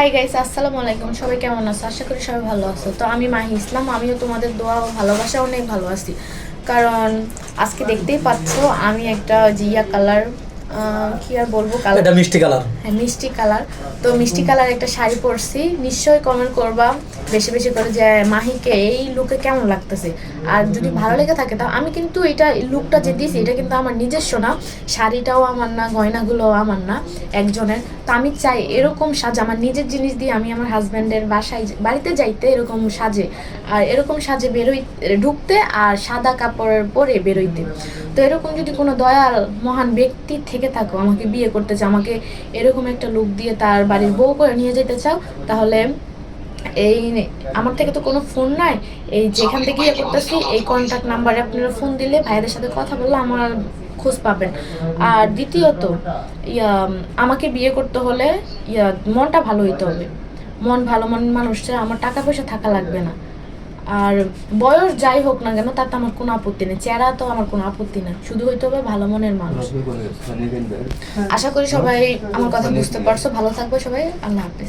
Hi guys, আসসালামু আলাইকুম। সবাই কেমন আছো? আশা করি সবাই ভালো আছো। তো আমি মাহি ইসলাম, আমিও তোমাদের দোয়া ও ভালোবাসা অনেক ভালো আছি। কারণ আজকে দেখতেই পাচ্ছো আমি একটা জিয়া কালার, কি আর বলবো, কালার, এটা মিষ্টি কালার। হ্যাঁ মিষ্টি কালার। তো মিষ্টি কালার একটা শাড়ি পরছি। নিশ্চয়ই কমেন্ট করবা বেশি বেশি করে যে মাহিকে এই লুকে কেমন লাগতেছে। আর যদি ভালো লেগে থাকে তা আমি কিন্তু এটা লুকটা যে দিছি এটা কিন্তু আমার নিজস্ব না, শাড়িটাও আমার না, গয়নাগুলোও আমার না, একজনের। তো আমি চাই এরকম সাজ আমার নিজের জিনিস দিয়ে আমি আমার হাজব্যান্ডের বাড়িতে যাইতে এরকম সাজে, আর এরকম সাজে বেরোই, ঢুকতে, আর সাদা কাপড় পরে বেরোইতে। তো এরকম যদি কোনো দয়াল মহান ব্যক্তি থেকে থাকো, আমাকে বিয়ে করতে চাও, আমাকে এরকম একটা লুক দিয়ে তার বাড়ির বউ করে নিয়ে যেতে চাও, তাহলে এই আমার থেকে তো কোনো ফোন নাই, এই যেখান থেকে ইয়ে করতেছি এই কন্ট্যাক্ট নাম্বারে আপনারা ফোন দিলে ভাইদের সাথে কথা বললে আমার খোঁজ পাবেন। আর দ্বিতীয়ত, ইয়া আমাকে বিয়ে করতে হলে মনটা ভালো হইতে হবে। মন ভালো মন মানুষের, আমার টাকা পয়সা থাকা লাগবে না। আর বয়স যাই হোক না কেন তাতে আমার কোনো আপত্তি নেই, চেহারা তো আমার কোনো আপত্তি না, শুধু হইতে হবে ভালো মনের মানুষ। আশা করি সবাই আমার কথা বুঝতে পারছো। ভালো থাকবে সবাই, আল্লাহ হাফেজ।